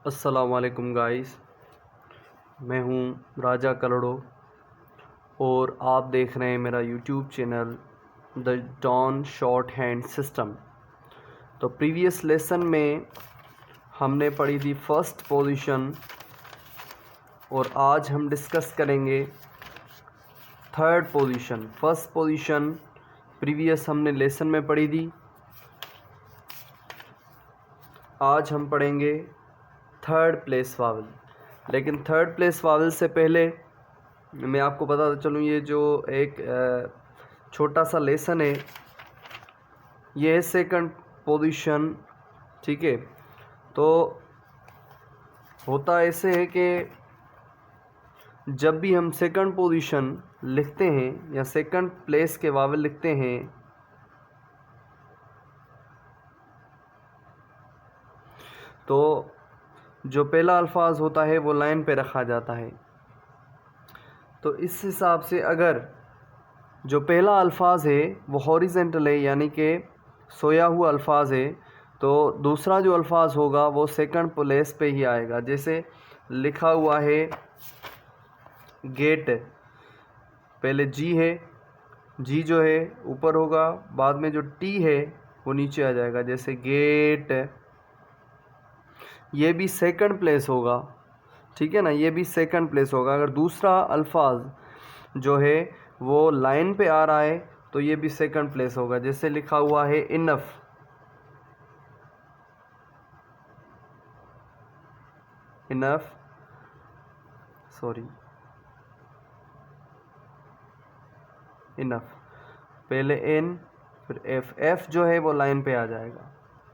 अस्सलाम वालेकुम गाइस, मैं हूं राजा कलड़ो और आप देख रहे हैं मेरा YouTube channel the Don short hand system. तो प्रीवियस लेसन में हमने पढ़ी थी फर्स्ट पोजीशन और आज हम डिस्कस करेंगे third position. First position previous हमने लेसन में पढ़ी थी, आज हम पढ़ेंगे थर्ड प्लेस वावल। लेकिन थर्ड प्लेस वावल से पहले मैं आपको बताता चलूँ, ये जो एक छोटा सा लेसन है ये है सेकंड पोजीशन। ठीक है, तो होता ऐसे है कि जब भी हम सेकंड पोजीशन लिखते हैं या सेकंड प्लेस के वावल लिखते हैं तो जो पहला अल्फाज होता है वो लाइन पे रखा जाता है। तो इस हिसाब से अगर जो पहला अल्फाज है वो हॉरिजेंटल है यानी कि सोया हुआ अल्फाज है, तो दूसरा जो अल्फाज होगा वो सेकंड प्लेस पे ही आएगा। जैसे लिखा हुआ है गेट, पहले जी है, जी जो है ऊपर होगा, बाद में जो टी है वो नीचे आ जाएगा। जैसे गेट, ये भी सेकंड प्लेस होगा, ठीक है ना, ये भी सेकंड प्लेस होगा। अगर दूसरा अल्फाज जो है वो लाइन पे आ रहा है तो ये भी सेकंड प्लेस होगा। जैसे लिखा हुआ है इनफ, इनफ सॉरी इनफ, पहले एन फिर एफ, एफ जो है वो लाइन पे आ जाएगा।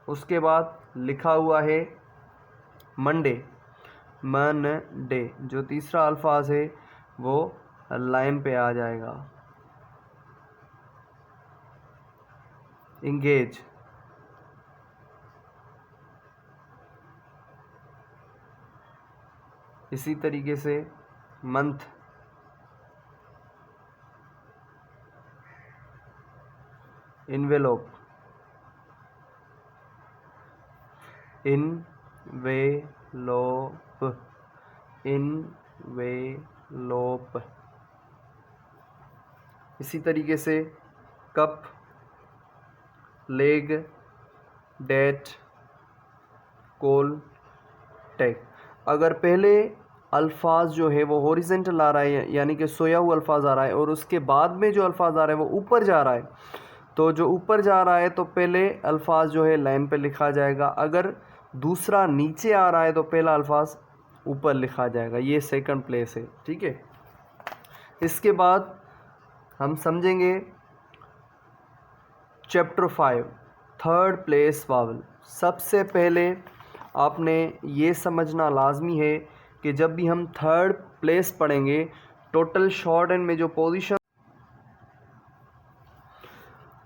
उसके बाद लिखा हुआ है मंडे, मन डे, जो तीसरा अल्फाज है वो लाइन पे आ जाएगा। इंगेज, इसी तरीके से मंथ, इन्वेलोप, इनवेलोप, इनवेलोप, इसी तरीके से कप, लेग, डेट, कोल, टैग। अगर पहले अल्फाज जो है वो हॉरिजेंटल आ रहा है यानी कि सोया हुआ अल्फाज आ रहा है और उसके बाद में जो अल्फाज आ रहा है वो ऊपर जा रहा है, तो जो ऊपर जा रहा है तो पहले अल्फाज जो है लाइन पे लिखा जाएगा। अगर दूसरा नीचे आ रहा है तो पहला अल्फाज ऊपर लिखा जाएगा। ये सेकंड प्लेस है, ठीक है। इसके बाद हम समझेंगे चैप्टर 5 थर्ड प्लेस वावल। सबसे पहले आपने ये समझना लाजमी है कि जब भी हम थर्ड प्लेस पढ़ेंगे टोटल शॉर्ट हैंड में जो पोजीशन।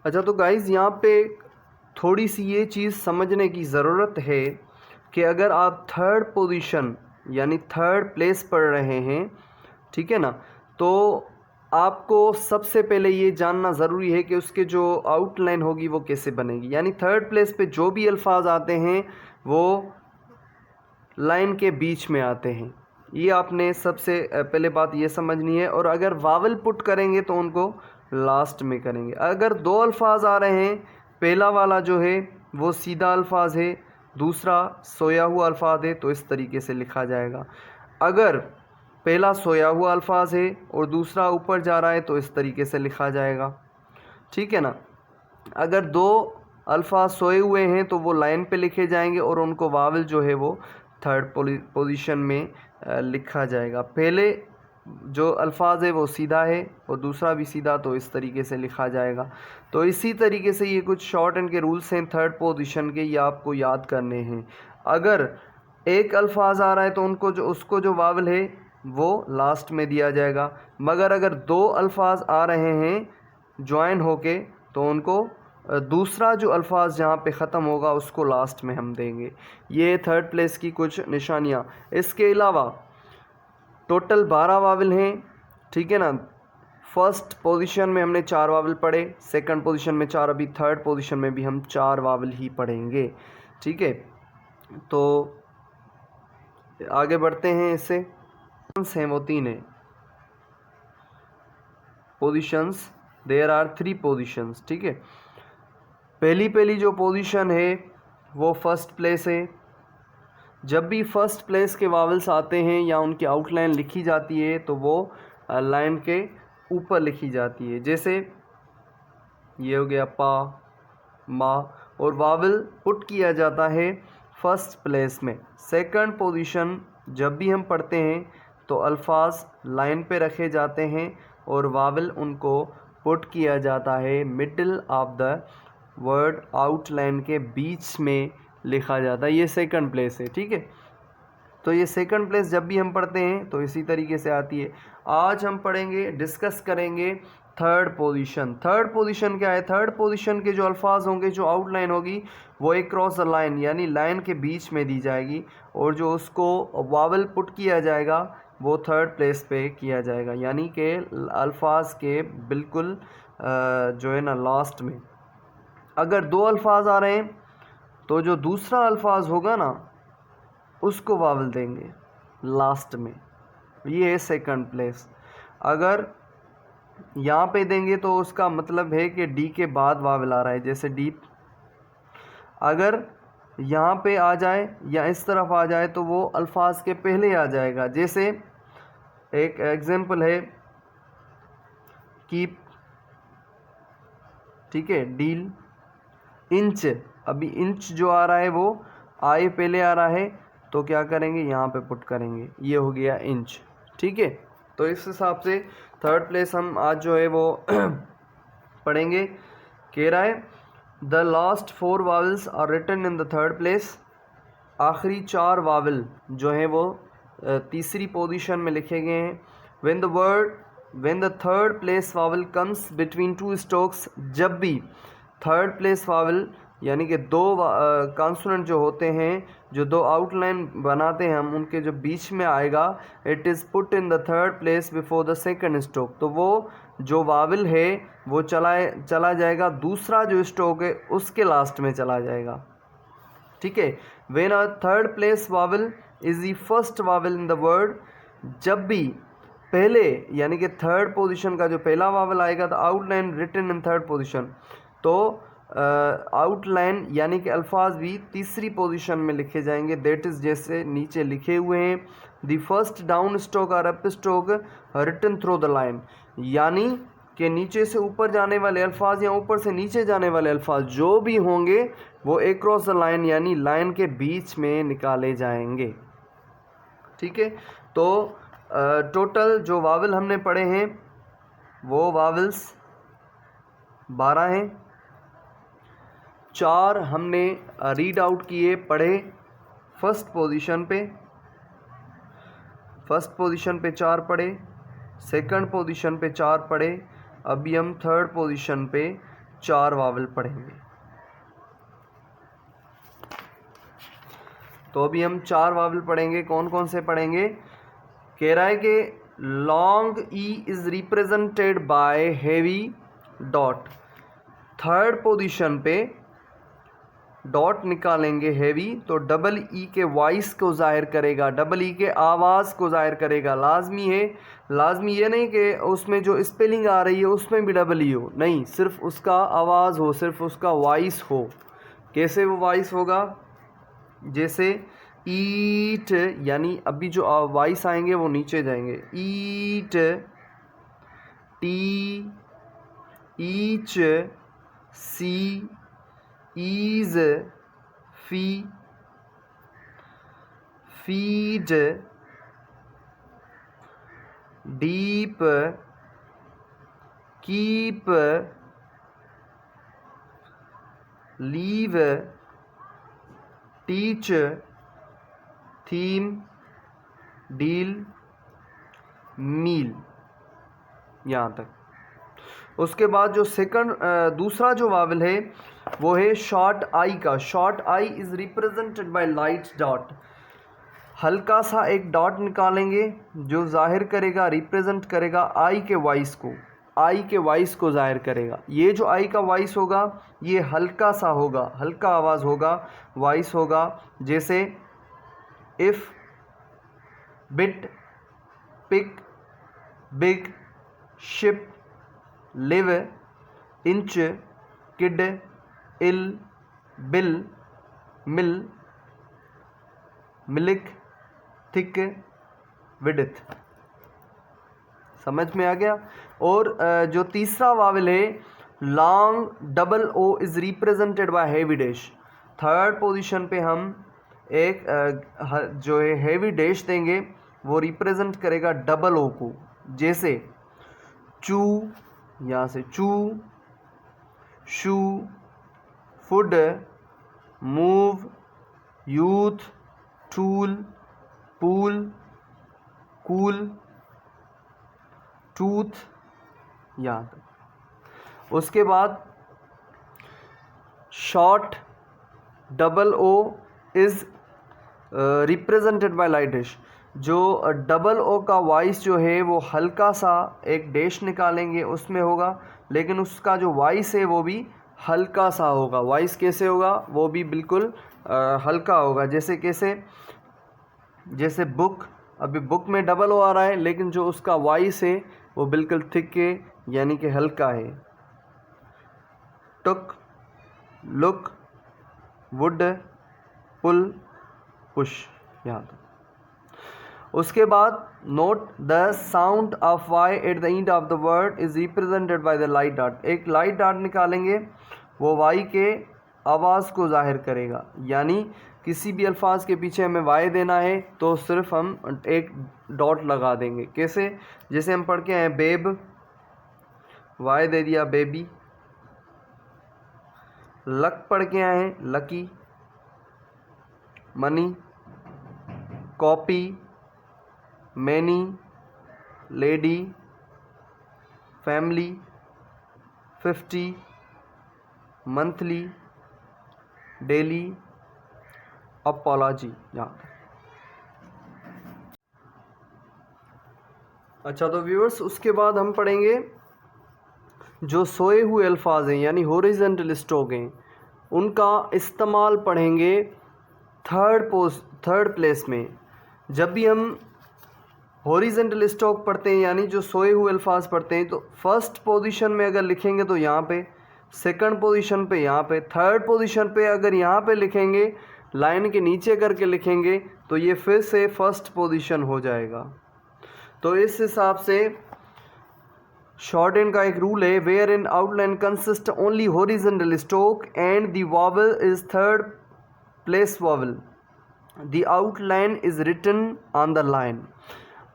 अच्छा, तो गाइज़ यहाँ पे थोड़ी सी ये चीज़ समझने की ज़रूरत है कि अगर आप थर्ड पोजीशन यानी थर्ड प्लेस पढ़ रहे हैं, ठीक है ना, तो आपको सबसे पहले ये जानना ज़रूरी है कि उसके जो आउटलाइन होगी वो कैसे बनेगी। यानी थर्ड प्लेस पे जो भी अल्फाज आते हैं वो लाइन के बीच में आते हैं, ये आपने सबसे पहले बात ये समझनी है। और अगर वावल पुट करेंगे तो उनको लास्ट में करेंगे। अगर दो अल्फाज आ रहे हैं, पहला वाला जो है वो सीधा अल्फाज है, दूसरा सोया हुआ अल्फाज है, तो इस तरीके से लिखा जाएगा। अगर पहला सोया हुआ अल्फाज है और दूसरा ऊपर जा रहा है तो इस तरीके से लिखा जाएगा, ठीक है ना। अगर दो अल्फाज सोए हुए हैं तो वो लाइन पे लिखे जाएंगे और उनको वावल जो है वो थर्ड पोजीशन में लिखा जाएगा। पहले जो अल्फाज है वो सीधा है और दूसरा भी सीधा, तो इस तरीके से लिखा जाएगा। तो इसी तरीके से ये कुछ शॉर्ट हैंड के रूल्स हैं थर्ड पोजीशन के, ये आपको याद करने हैं। अगर एक अल्फाज आ रहा है तो उसको जो वावल है वो लास्ट में दिया जाएगा, मगर अगर दो अल्फाज आ रहे हैं ज्वाइन होके तो उनको दूसरा जो अल्फाज जहाँ पे ख़त्म होगा उसको लास्ट में हम देंगे। ये थर्ड प्लेस की कुछ निशानियाँ। इसके अलावा टोटल 12 वावल हैं, ठीक है ना। फर्स्ट पोजीशन में हमने 4 वावल पढ़े, सेकंड पोजीशन में 4, अभी थर्ड पोजीशन में भी हम 4 वावल ही पढ़ेंगे, ठीक है। तो आगे बढ़ते हैं इससे। हैं वो 3 है पोजीशंस, देयर आर 3 पोजीशंस, ठीक है। पहली जो पोजीशन है वो फर्स्ट प्लेस है। जब भी फर्स्ट प्लेस के वावल्स आते हैं या उनकी आउटलाइन लिखी जाती है तो वो लाइन के ऊपर लिखी जाती है। जैसे ये हो गया पा, मा, और वावल पुट किया जाता है फर्स्ट प्लेस में। सेकंड पोजीशन जब भी हम पढ़ते हैं तो अल्फाज लाइन पे रखे जाते हैं और वावल उनको पुट किया जाता है middle of the word, outline के बीच में लिखा जाता है। ये सेकंड प्लेस है, ठीक है। तो ये सेकंड प्लेस जब भी हम पढ़ते हैं तो इसी तरीके से आती है। आज हम पढ़ेंगे, डिस्कस करेंगे थर्ड पोजीशन। थर्ड पोजीशन क्या है? थर्ड पोजीशन के जो अल्फाज होंगे, जो आउटलाइन होगी, वो एक क्रॉस द लाइन यानी लाइन के बीच में दी जाएगी और जो उसको वावल पुट किया जाएगा वो थर्ड प्लेस पे किया जाएगा, यानी कि अल्फाज के बिल्कुल जो है ना लास्ट में। अगर 2 अल्फाज आ रहे हैं तो जो दूसरा अल्फाज होगा ना उसको वावल देंगे लास्ट में, ये है सेकंड प्लेस। अगर यहाँ पे देंगे तो उसका मतलब है कि डी के बाद वावल आ रहा है, जैसे डीप। अगर यहाँ पे आ जाए या इस तरफ आ जाए तो वो अल्फाज के पहले आ जाएगा। जैसे एक एग्जांपल है कीप, ठीक है, डील, इंच। अभी इंच जो आ रहा है वो आए पहले आ रहा है तो क्या करेंगे, यहाँ पे पुट करेंगे, ये हो गया इंच, ठीक है। तो इस हिसाब से थर्ड प्लेस हम आज जो है वो पढ़ेंगे। कह रहा है the last 4 vowels are written in the third place. आखिरी 4 वावल जो हैं वो तीसरी पोजीशन में लिखे गए हैं। When the third place vowel comes between 2 strokes, जब भी थर्ड प्लेस वावल यानी कि 2 कॉन्सोनेंट जो होते हैं, जो 2 आउटलाइन बनाते हैं हम, उनके जो बीच में आएगा, it is put in the third place before the second stroke. तो वो जो वावल है वो चला जाएगा, दूसरा जो स्ट्रोक है उसके लास्ट में चला जाएगा, ठीक है। When a third place vowel is the first vowel in the word, जब भी पहले यानी कि थर्ड पोजीशन का जो पहला वावल आएगा the outline written in third position, तो आउटलाइन यानी कि अल्फाज भी तीसरी पोजीशन में लिखे जाएंगे। दैट इज़ जैसे नीचे लिखे हुए हैं, द फर्स्ट डाउन स्ट्रोक और up stroke written through the line, यानी कि नीचे से ऊपर जाने वाले अल्फाज या ऊपर से नीचे जाने वाले अल्फाज जो भी होंगे वो एक क्रॉस द लाइन यानी लाइन के बीच में निकाले जाएंगे, ठीक है। तो टोटल जो वावल हमने पढ़े हैं वो वावल्स 12 हैं। 4 हमने रीड आउट किए, पढ़े फर्स्ट पोजीशन पे 4 पढ़े, सेकंड पोजीशन पे 4 पढ़े। अभी हम थर्ड पोजीशन पे 4 वावल पढ़ेंगे। तो अभी हम 4 वावल पढ़ेंगे। कौन कौन से पढ़ेंगे? कह रहा है कि long E is represented bye heavy dot. Third position पे डॉट निकालेंगे हेवी, तो डबल ई के वॉइस को जाहिर करेगा, डबल ई के आवाज़ को जाहिर करेगा। लाजमी है, लाजमी ये नहीं कि उसमें जो स्पेलिंग आ रही है उसमें भी डबल ई हो, नहीं, सिर्फ उसका आवाज़ हो, सिर्फ उसका वॉइस हो। कैसे वो वॉइस होगा? जैसे ईट, यानी अभी जो वॉइस आएंगे वो नीचे जाएंगे। Eat, tea, each, sea, ease, fee, feed, deep, keep, leave, teach, theme, deal, meal, यहाँ तक। उसके बाद जो दूसरा जो वावल है वो है शॉर्ट आई का। Short I is represented by light dot. हल्का सा एक डॉट निकालेंगे जो जाहिर करेगा, रिप्रेजेंट करेगा आई के वॉइस को, आई के वॉइस को जाहिर करेगा। ये जो आई का वॉइस होगा ये हल्का सा होगा, हल्का आवाज़ होगा, वॉइस होगा। जैसे if, bit, pick, big, ship, live, inch, kid, ill, bill, mill, milk, thick, width. समझ में आ गया। और जो तीसरा वावल है long double O is represented by heavy dash. Third position पे हम एक जो है हैवी डैश देंगे, वो रिप्रेजेंट करेगा डबल ओ को। जैसे चू, यहाँ से chew, shoe, food, move, youth, tool, pool, cool, tooth, यहाँ तक। उसके बाद short double O is represented by light dash. जो डबल ओ का वॉइस जो है वो हल्का सा एक डैश निकालेंगे उसमें होगा, लेकिन उसका जो वॉइस है वो भी हल्का सा होगा। वॉइस कैसे होगा, वो भी बिल्कुल हल्का होगा। जैसे कैसे, जैसे बुक, अभी बुक में डबल ओ आ रहा है, लेकिन जो उसका वॉइस है वो बिल्कुल थिक है, यानी कि हल्का है। Took, look, wood, pull, push, यहाँ तक। उसके बाद note the sound of Y at the end of the word is represented by the light dot. एक लाइट डॉट निकालेंगे, वो वाई के आवाज़ को जाहिर करेगा। यानी किसी भी अल्फाज के पीछे हमें वाई देना है तो सिर्फ हम एक डॉट लगा देंगे। कैसे, जैसे हम पढ़ के आए बेब, वाई दे दिया बेबी। लक पढ़ के आए हैं lucky, money, copy, many, lady, family, 50, monthly, daily, apology. यहाँ अच्छा, तो व्यूअर्स उसके बाद हम पढ़ेंगे जो सोए हुए अल्फाज हैं यानी हॉरिजॉन्टल स्ट्रोक हैं, उनका इस्तेमाल पढ़ेंगे थर्ड प्लेस में। जब भी हम हॉरिजॉन्टल स्ट्रोक पढ़ते हैं यानी जो सोए हुए अल्फाज पढ़ते हैं, तो फर्स्ट पोजीशन में अगर लिखेंगे तो यहाँ पे, सेकंड पोजीशन पे यहाँ पे, थर्ड पोजीशन पे अगर यहाँ पे लिखेंगे, लाइन के नीचे करके लिखेंगे, तो ये फिर से फर्स्ट पोजीशन हो जाएगा। तो इस हिसाब से शॉर्ट हैंड का एक रूल है, where in outline consist only horizontal stroke and the vowel is third place vowel, the outline is written on the line.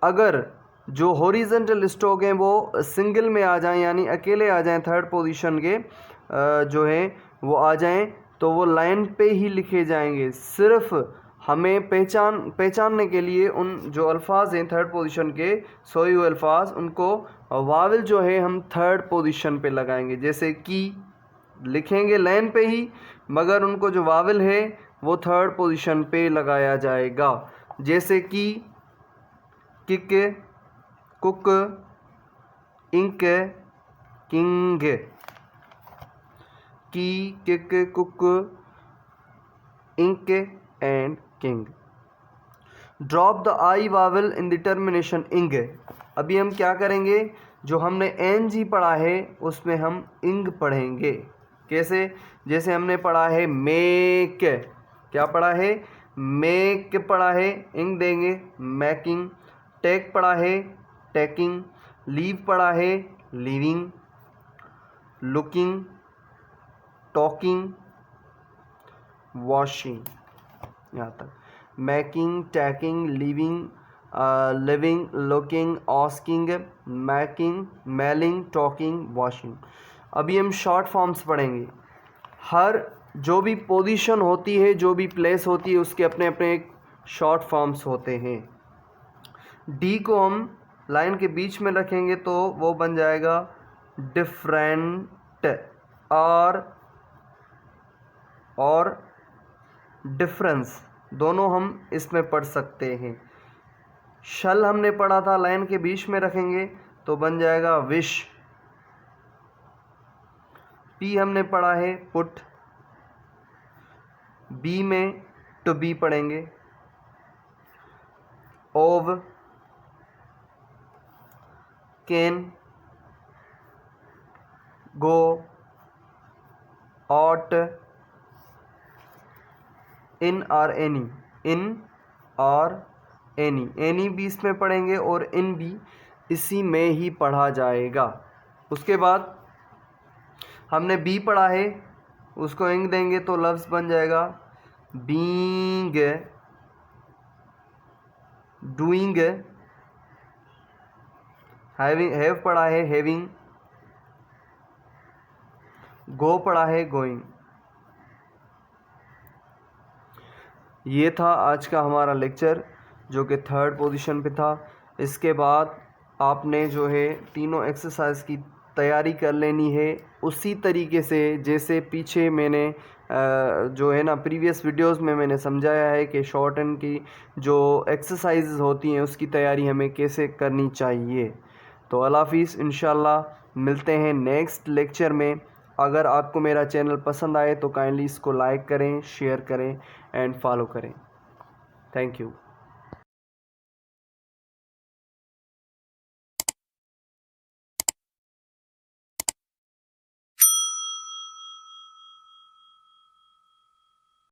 अगर जो हॉरिजॉन्टल स्ट्रोक हैं वो सिंगल में आ जाएं यानी अकेले आ जाएं, थर्ड पोजीशन के जो है वो आ जाएं, तो वो लाइन पे ही लिखे जाएंगे। सिर्फ हमें पहचानने के लिए उन जो अल्फाज हैं थर्ड पोजीशन के सोए हुए अल्फाज, उनको वावल जो है हम थर्ड पोजीशन पे लगाएंगे। जैसे की लिखेंगे लाइन पे ही, मगर उनको जो वावल है वो थर्ड पोजीशन पे लगाया जाएगा। जैसे कि kick, cook, ink, king. Key, kick, cook, ink and king. Drop the I vowel in the termination ing. अभी हम क्या करेंगे, जो हमने एन जी पढ़ा है उसमें हम इंग पढ़ेंगे। कैसे, जैसे हमने पढ़ा है मेक, क्या पढ़ा है, मेक पढ़ा है, इंग देंगे मैकिंग। टेक पढ़ा है टेकिंग, लीव पढ़ा है लिविंग, लुकिंग, टॉकिंग, वॉशिंग, यहाँ तक। Making, tacking, living, living, looking, asking, making, mailing, talking, washing. अभी हम शॉर्ट फॉर्म्स पढ़ेंगे। हर जो भी पोजीशन होती है, जो भी प्लेस होती है, उसके अपने अपने एक शॉर्ट फॉर्म्स होते हैं। डी को हम लाइन के बीच में रखेंगे तो वो बन जाएगा डिफरेंट, और डिफरेंस, दोनों हम इसमें पढ़ सकते हैं। शल हमने पढ़ा था, लाइन के बीच में रखेंगे तो बन जाएगा विश। पी हमने पढ़ा है पुट, बी में टू बी पढ़ेंगे। of, can, go, ought, in or any, in और एनी भी इसमें पढ़ेंगे और इन भी इसी में ही पढ़ा जाएगा। उसके बाद हमने बी पढ़ा है, उसको इंग देंगे तो लफ्ज़ बन जाएगा बीइंग, डूइंग, हैविंग, हैव पढ़ा है हैविंग, गो पढ़ा है गोइंग। ये था आज का हमारा लेक्चर जो कि थर्ड पोजीशन पे था। इसके बाद आपने जो है तीनों एक्सरसाइज की तैयारी कर लेनी है उसी तरीके से जैसे पीछे मैंने जो है ना प्रीवियस वीडियोस में मैंने समझाया है कि शॉर्ट हैंड की जो एक्सरसाइजेज होती हैं उसकी तैयारी हमें कैसे करनी चाहिए। तो अल्लाह हाफिज़, इंशाल्लाह मिलते हैं नेक्स्ट लेक्चर में। अगर आपको मेरा चैनल पसंद आए तो काइंडली इसको लाइक करें, शेयर करें एंड फॉलो करें। Thank you.